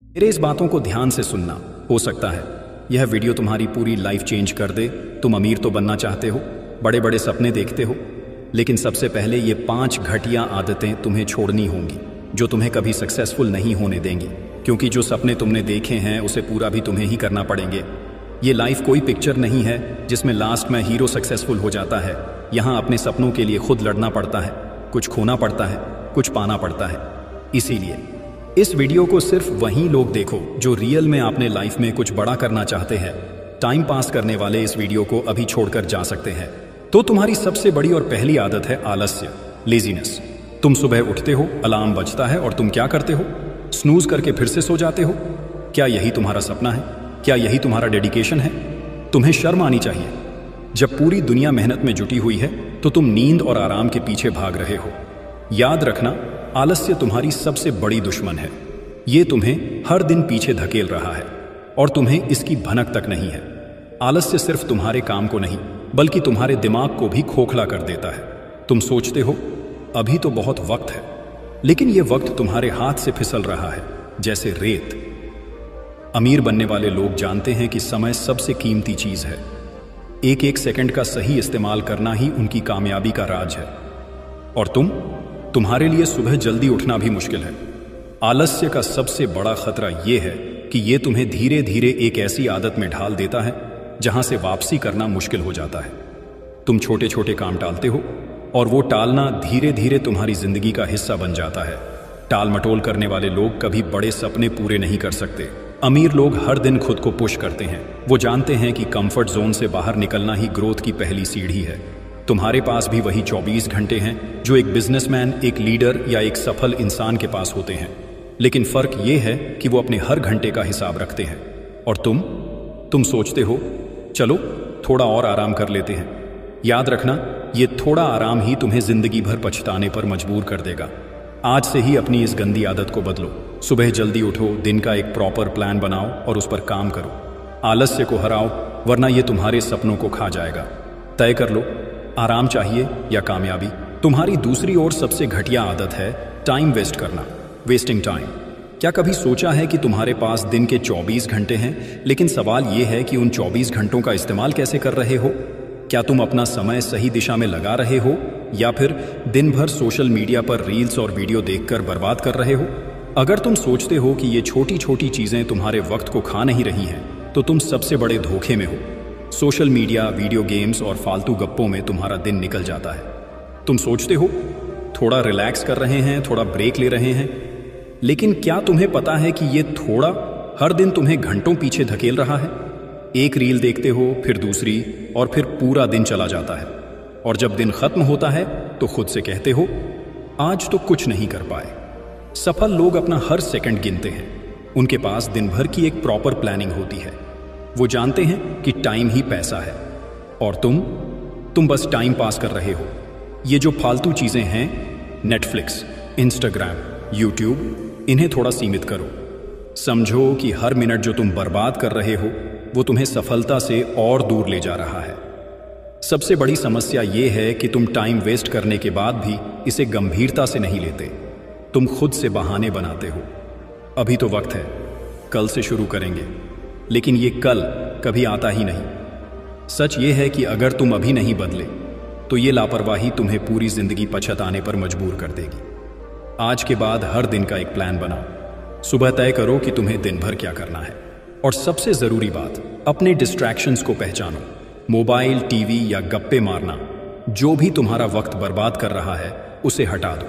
मेरे इस बातों को ध्यान से सुनना। हो सकता है यह वीडियो तुम्हारी पूरी लाइफ चेंज कर दे। तुम अमीर तो बनना चाहते हो, बड़े बड़े सपने देखते हो, लेकिन सबसे पहले ये 5 घटिया आदतें तुम्हें छोड़नी होंगी जो तुम्हें कभी सक्सेसफुल नहीं होने देंगी, क्योंकि जो सपने तुमने देखे हैं उसे पूरा भी तुम्हें ही करना पड़ेंगे। ये लाइफ कोई पिक्चर नहीं है जिसमें लास्ट में हीरो सक्सेसफुल हो जाता है। यहाँ अपने सपनों के लिए खुद लड़ना पड़ता है, कुछ खोना पड़ता है, कुछ पाना पड़ता है। इसीलिए इस वीडियो को सिर्फ वही लोग देखो जो रियल में अपने लाइफ में कुछ बड़ा करना चाहते हैं। टाइम पास करने वाले इस वीडियो को अभी छोड़कर जा सकते हैं। तो तुम्हारी सबसे बड़ी और पहली आदत है आलस्य, लेजीनेस। तुम सुबह उठते हो, अलार्म बजता है और तुम क्या करते हो? स्नूज करके फिर से सो जाते हो। क्या यही तुम्हारा सपना है? क्या यही तुम्हारा डेडिकेशन है? तुम्हें शर्म आनी चाहिए। जब पूरी दुनिया मेहनत में जुटी हुई है तो तुम नींद और आराम के पीछे भाग रहे हो। याद रखना, आलस्य तुम्हारी सबसे बड़ी दुश्मन है। ये तुम्हें हर दिन पीछे धकेल रहा है और तुम्हें इसकी भनक तक नहीं है। आलस्य सिर्फ तुम्हारे काम को नहीं बल्कि तुम्हारे दिमाग को भी खोखला कर देता है। तुम सोचते हो अभी तो बहुत वक्त है, लेकिन यह वक्त तुम्हारे हाथ से फिसल रहा है जैसे रेत। अमीर बनने वाले लोग जानते हैं कि समय सबसे कीमती चीज है। एक एक सेकंड का सही इस्तेमाल करना ही उनकी कामयाबी का राज है। और तुम्हारे लिए सुबह जल्दी उठना भी मुश्किल है। आलस्य का सबसे बड़ा खतरा यह है कि यह तुम्हें धीरे धीरे एक ऐसी आदत में ढाल देता है जहां से वापसी करना मुश्किल हो जाता है। तुम छोटे छोटे काम टालते हो और वो टालना धीरे धीरे तुम्हारी जिंदगी का हिस्सा बन जाता है। टाल मटोल करने वाले लोग कभी बड़े सपने पूरे नहीं कर सकते। अमीर लोग हर दिन खुद को पुश करते हैं। वो जानते हैं कि कंफर्ट जोन से बाहर निकलना ही ग्रोथ की पहली सीढ़ी है। तुम्हारे पास भी वही 24 घंटे हैं जो एक बिजनेसमैन, एक लीडर या एक सफल इंसान के पास होते हैं, लेकिन फर्क ये है कि वो अपने हर घंटे का हिसाब रखते हैं। और तुम सोचते हो चलो थोड़ा और आराम कर लेते हैं। याद रखना, ये थोड़ा आराम ही तुम्हें जिंदगी भर पछताने पर मजबूर कर देगा। आज से ही अपनी इस गंदी आदत को बदलो। सुबह जल्दी उठो, दिन का एक प्रॉपर प्लान बनाओ और उस पर काम करो। आलस्य को हराओ, वरना ये तुम्हारे सपनों को खा जाएगा। तय कर लो, आराम चाहिए या कामयाबी। तुम्हारी दूसरी ओर सबसे घटिया आदत है टाइम वेस्ट करना, वेस्टिंग टाइम। क्या कभी सोचा है कि तुम्हारे पास दिन के 24 घंटे हैं, लेकिन सवाल यह है कि उन 24 घंटों का इस्तेमाल कैसे कर रहे हो? क्या तुम अपना समय सही दिशा में लगा रहे हो या फिर दिन भर सोशल मीडिया पर रील्स और वीडियो देखकर बर्बाद कर रहे हो? अगर तुम सोचते हो कि ये छोटी छोटी चीजें तुम्हारे वक्त को खा नहीं रही हैं, तो तुम सबसे बड़े धोखे में हो। सोशल मीडिया, वीडियो गेम्स और फालतू गप्पों में तुम्हारा दिन निकल जाता है। तुम सोचते हो थोड़ा रिलैक्स कर रहे हैं, थोड़ा ब्रेक ले रहे हैं, लेकिन क्या तुम्हें पता है कि ये थोड़ा हर दिन तुम्हें घंटों पीछे धकेल रहा है? एक रील देखते हो, फिर दूसरी, और फिर पूरा दिन चला जाता है। और जब दिन खत्म होता है तो खुद से कहते हो आज तो कुछ नहीं कर पाए। सफल लोग अपना हर सेकंड गिनते हैं। उनके पास दिन भर की एक प्रॉपर प्लानिंग होती है। वो जानते हैं कि टाइम ही पैसा है। और तुम बस टाइम पास कर रहे हो। ये जो फालतू चीजें हैं, नेटफ्लिक्स, इंस्टाग्राम, यूट्यूब, इन्हें थोड़ा सीमित करो। समझो कि हर मिनट जो तुम बर्बाद कर रहे हो वो तुम्हें सफलता से और दूर ले जा रहा है। सबसे बड़ी समस्या ये है कि तुम टाइम वेस्ट करने के बाद भी इसे गंभीरता से नहीं लेते। तुम खुद से बहाने बनाते हो। अभी तो वक्त है, कल से शुरू करेंगे, लेकिन ये कल कभी आता ही नहीं। सच ये है कि अगर तुम अभी नहीं बदले तो ये लापरवाही तुम्हें पूरी जिंदगी पछताने पर मजबूर कर देगी। आज के बाद हर दिन का एक प्लान बनाओ। सुबह तय करो कि तुम्हें दिन भर क्या करना है। और सबसे जरूरी बात, अपने डिस्ट्रैक्शंस को पहचानो। मोबाइल, टीवी या गप्पे मारना, जो भी तुम्हारा वक्त बर्बाद कर रहा है उसे हटा दो।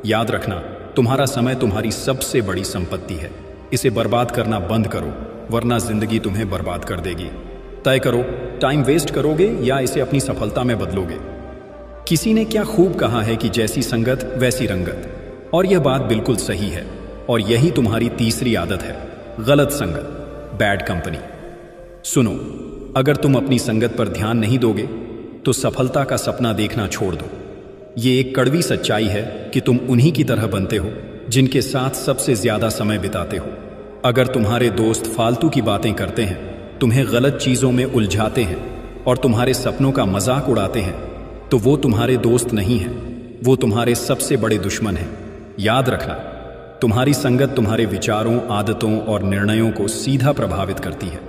याद रखना, तुम्हारा समय तुम्हारी सबसे बड़ी संपत्ति है। इसे बर्बाद करना बंद करो, वरना जिंदगी तुम्हें बर्बाद कर देगी। तय करो, टाइम वेस्ट करोगे या इसे अपनी सफलता में बदलोगे। किसी ने क्या खूब कहा है कि जैसी संगत वैसी रंगत, और यह बात बिल्कुल सही है। और यही तुम्हारी तीसरी आदत है, गलत संगत, बैड कंपनी। सुनो, अगर तुम अपनी संगत पर ध्यान नहीं दोगे तो सफलता का सपना देखना छोड़ दो। ये एक कड़वी सच्चाई है कि तुम उन्हीं की तरह बनते हो जिनके साथ सबसे ज्यादा समय बिताते हो। अगर तुम्हारे दोस्त फालतू की बातें करते हैं, तुम्हें गलत चीजों में उलझाते हैं और तुम्हारे सपनों का मजाक उड़ाते हैं, तो वो तुम्हारे दोस्त नहीं हैं, वो तुम्हारे सबसे बड़े दुश्मन हैं। याद रखना, तुम्हारी संगत तुम्हारे विचारों, आदतों और निर्णयों को सीधा प्रभावित करती है।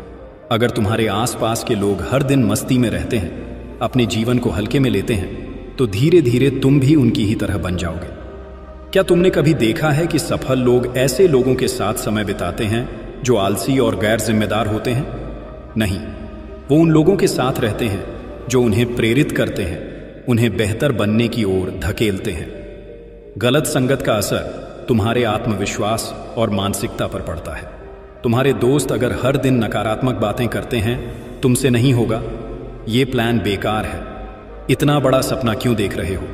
अगर तुम्हारे आसपास के लोग हर दिन मस्ती में रहते हैं, अपने जीवन को हल्के में लेते हैं, तो धीरे धीरे तुम भी उनकी ही तरह बन जाओगे। क्या तुमने कभी देखा है कि सफल लोग ऐसे लोगों के साथ समय बिताते हैं जो आलसी और गैर जिम्मेदार होते हैं? नहीं, वो उन लोगों के साथ रहते हैं जो उन्हें प्रेरित करते हैं, उन्हें बेहतर बनने की ओर धकेलते हैं। गलत संगत का असर तुम्हारे आत्मविश्वास और मानसिकता पर पड़ता है। तुम्हारे दोस्त अगर हर दिन नकारात्मक बातें करते हैं, तुमसे नहीं होगा, ये प्लान बेकार है, इतना बड़ा सपना क्यों देख रहे हो,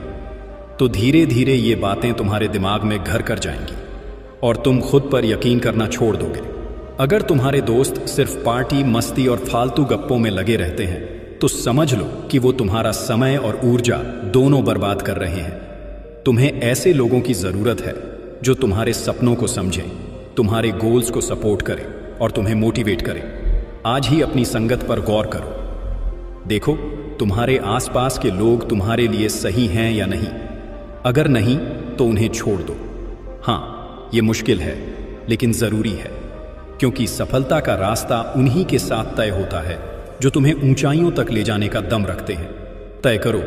तो धीरे धीरे ये बातें तुम्हारे दिमाग में घर कर जाएंगी और तुम खुद पर यकीन करना छोड़ दोगे। अगर तुम्हारे दोस्त सिर्फ पार्टी, मस्ती और फालतू गप्पों में लगे रहते हैं, तो समझ लो कि वो तुम्हारा समय और ऊर्जा दोनों बर्बाद कर रहे हैं। तुम्हें ऐसे लोगों की जरूरत है जो तुम्हारे सपनों को समझें, तुम्हारे गोल्स को सपोर्ट करें और तुम्हें मोटिवेट करें। आज ही अपनी संगत पर गौर करो। देखो, तुम्हारे आसपास के लोग तुम्हारे लिए सही हैं या नहीं। अगर नहीं, तो उन्हें छोड़ दो। हाँ, ये मुश्किल है, लेकिन जरूरी है, क्योंकि सफलता का रास्ता उन्हीं के साथ तय होता है जो तुम्हें ऊंचाइयों तक ले जाने का दम रखते हैं। तय करो,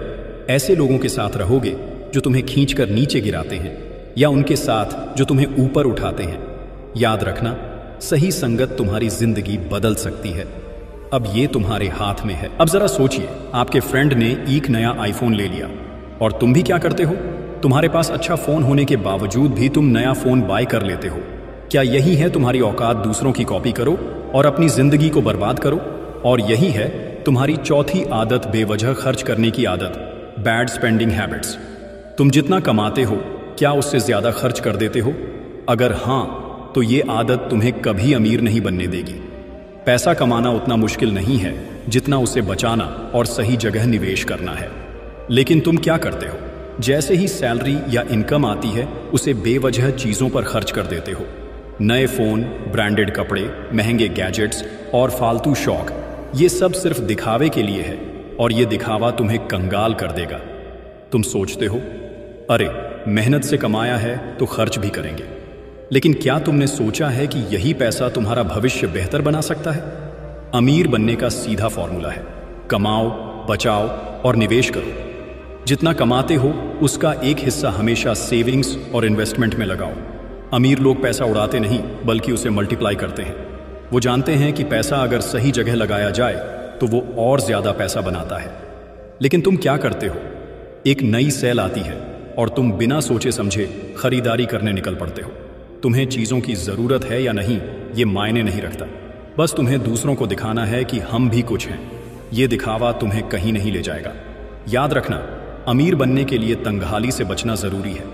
ऐसे लोगों के साथ रहोगे जो तुम्हें खींचकर नीचे गिराते हैं, या उनके साथ जो तुम्हें ऊपर उठाते हैं। याद रखना, सही संगत तुम्हारी जिंदगी बदल सकती है। अब ये तुम्हारे हाथ में है। अब जरा सोचिए, आपके फ्रेंड ने एक नया आईफोन ले लिया और तुम भी क्या करते हो? तुम्हारे पास अच्छा फोन होने के बावजूद भी तुम नया फोन बाय कर लेते हो। क्या यही है तुम्हारी औकात? दूसरों की कॉपी करो और अपनी जिंदगी को बर्बाद करो। और यही है तुम्हारी चौथी आदत, बेवजह खर्च करने की आदत, बैड स्पेंडिंग हैबिट्स। तुम जितना कमाते हो, क्या उससे ज्यादा खर्च कर देते हो? अगर हाँ, तो ये आदत तुम्हें कभी अमीर नहीं बनने देगी। पैसा कमाना उतना मुश्किल नहीं है जितना उसे बचाना और सही जगह निवेश करना है। लेकिन तुम क्या करते हो? जैसे ही सैलरी या इनकम आती है, उसे बेवजह चीजों पर खर्च कर देते हो। नए फोन, ब्रांडेड कपड़े, महंगे गैजेट्स और फालतू शौक, ये सब सिर्फ दिखावे के लिए है और ये दिखावा तुम्हें कंगाल कर देगा। तुम सोचते हो, अरे मेहनत से कमाया है तो खर्च भी करेंगे। लेकिन क्या तुमने सोचा है कि यही पैसा तुम्हारा भविष्य बेहतर बना सकता है? अमीर बनने का सीधा फॉर्मूला है, कमाओ, बचाओ और निवेश करो। जितना कमाते हो उसका एक हिस्सा हमेशा सेविंग्स और इन्वेस्टमेंट में लगाओ। अमीर लोग पैसा उड़ाते नहीं, बल्कि उसे मल्टीप्लाई करते हैं। वो जानते हैं कि पैसा अगर सही जगह लगाया जाए तो वो और ज्यादा पैसा बनाता है। लेकिन तुम क्या करते हो? एक नई सेल आती है और तुम बिना सोचे समझे खरीदारी करने निकल पड़ते हो। तुम्हें चीजों की जरूरत है या नहीं, ये मायने नहीं रखता। बस तुम्हें दूसरों को दिखाना है कि हम भी कुछ हैं। ये दिखावा तुम्हें कहीं नहीं ले जाएगा। याद रखना, अमीर बनने के लिए तंगहाली से बचना जरूरी है।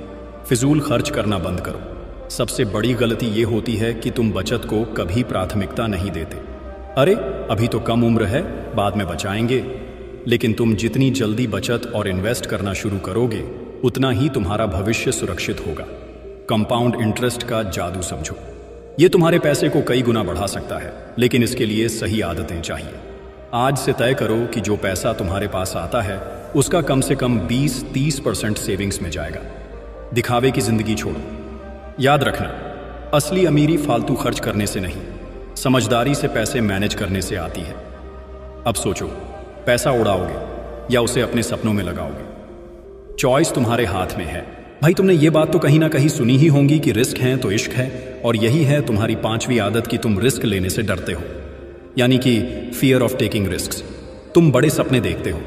फिजूल खर्च करना बंद करो। सबसे बड़ी गलती ये होती है कि तुम बचत को कभी प्राथमिकता नहीं देते। अरे अभी तो कम उम्र है, बाद में बचाएंगे। लेकिन तुम जितनी जल्दी बचत और इन्वेस्ट करना शुरू करोगे, उतना ही तुम्हारा भविष्य सुरक्षित होगा। कंपाउंड इंटरेस्ट का जादू समझो। ये तुम्हारे पैसे को कई गुना बढ़ा सकता है, लेकिन इसके लिए सही आदतें चाहिए। आज से तय करो कि जो पैसा तुम्हारे पास आता है उसका कम से कम 20-30% सेविंग्स में जाएगा। दिखावे की जिंदगी छोड़ो। याद रखना, असली अमीरी फालतू खर्च करने से नहीं, समझदारी से पैसे मैनेज करने से आती है। अब सोचो, पैसा उड़ाओगे या उसे अपने सपनों में लगाओगे? चॉइस तुम्हारे हाथ में है। भाई, तुमने ये बात तो कहीं ना कहीं सुनी ही होंगी कि रिस्क है तो इश्क है, और यही है तुम्हारी 5वीं आदत कि तुम रिस्क लेने से डरते हो, यानी कि फियर ऑफ टेकिंग रिस्क। तुम बड़े सपने देखते हो,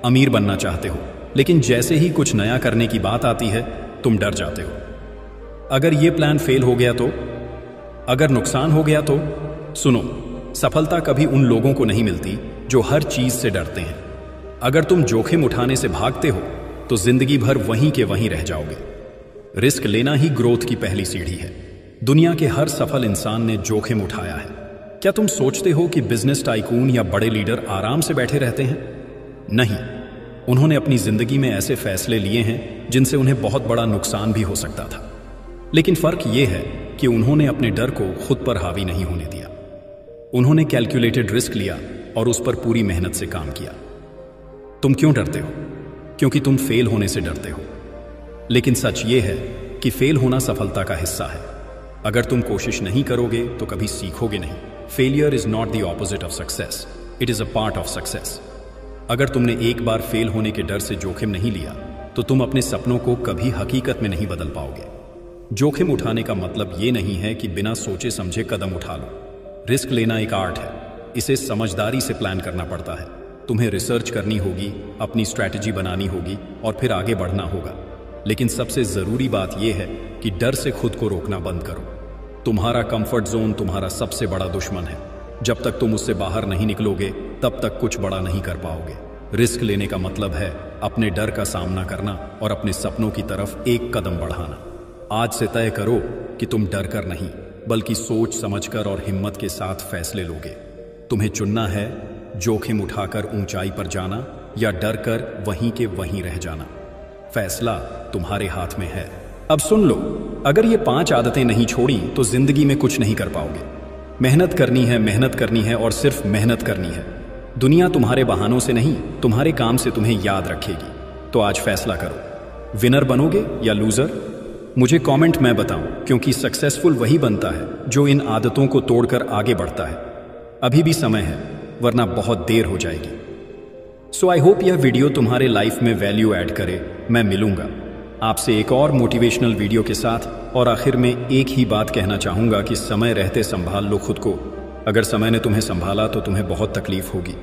अमीर बनना चाहते हो, लेकिन जैसे ही कुछ नया करने की बात आती है तुम डर जाते हो। अगर ये प्लान फेल हो गया तो? अगर नुकसान हो गया तो? सुनो, सफलता कभी उन लोगों को नहीं मिलती जो हर चीज से डरते हैं। अगर तुम जोखिम उठाने से भागते हो तो जिंदगी भर वहीं के वहीं रह जाओगे। रिस्क लेना ही ग्रोथ की पहली सीढ़ी है। दुनिया के हर सफल इंसान ने जोखिम उठाया है। क्या तुम सोचते हो कि बिजनेस टाइकून या बड़े लीडर आराम से बैठे रहते हैं? नहीं, उन्होंने अपनी जिंदगी में ऐसे फैसले लिए हैं जिनसे उन्हें बहुत बड़ा नुकसान भी हो सकता था। लेकिन फर्क यह है कि उन्होंने अपने डर को खुद पर हावी नहीं होने दिया। उन्होंने कैलकुलेटेड रिस्क लिया और उस पर पूरी मेहनत से काम किया। तुम क्यों डरते हो? क्योंकि तुम फेल होने से डरते हो। लेकिन सच ये है कि फेल होना सफलता का हिस्सा है। अगर तुम कोशिश नहीं करोगे तो कभी सीखोगे नहीं। Failure is not the opposite of success, it is a part of success. अगर तुमने एक बार फेल होने के डर से जोखिम नहीं लिया तो तुम अपने सपनों को कभी हकीकत में नहीं बदल पाओगे। जोखिम उठाने का मतलब ये नहीं है कि बिना सोचे समझे कदम उठा लो। रिस्क लेना एक आर्ट है, इसे समझदारी से प्लान करना पड़ता है। तुम्हें रिसर्च करनी होगी, अपनी स्ट्रैटेजी बनानी होगी और फिर आगे बढ़ना होगा। लेकिन सबसे जरूरी बात यह है कि डर से खुद को रोकना बंद करो। तुम्हारा कंफर्ट जोन तुम्हारा सबसे बड़ा दुश्मन है। जब तक तुम उससे बाहर नहीं निकलोगे तब तक कुछ बड़ा नहीं कर पाओगे। रिस्क लेने का मतलब है अपने डर का सामना करना और अपने सपनों की तरफ एक कदम बढ़ाना। आज से तय करो कि तुम डर कर नहीं बल्कि सोच समझकर और हिम्मत के साथ फैसले लोगे। तुम्हें चुनना है जोखिम उठाकर ऊंचाई पर जाना या डर कर वहीं के वहीं रह जाना। फैसला तुम्हारे हाथ में है। अब सुन लो, अगर ये 5 आदतें नहीं छोड़ी तो जिंदगी में कुछ नहीं कर पाओगे। मेहनत करनी है और सिर्फ मेहनत करनी है। दुनिया तुम्हारे बहानों से नहीं, तुम्हारे काम से तुम्हें याद रखेगी। तो आज फैसला करो, विनर बनोगे या लूजर। मुझे कमेंट में बताओ, क्योंकि सक्सेसफुल वही बनता है जो इन आदतों को तोड़कर आगे बढ़ता है। अभी भी समय है, वरना बहुत देर हो जाएगी। सो आई होप यह वीडियो तुम्हारे लाइफ में वैल्यू ऐड करे। मैं मिलूंगा आपसे एक और मोटिवेशनल वीडियो के साथ। और आखिर में एक ही बात कहना चाहूंगा कि समय रहते संभाल लो खुद को। अगर समय ने तुम्हें संभाला तो तुम्हें बहुत तकलीफ होगी।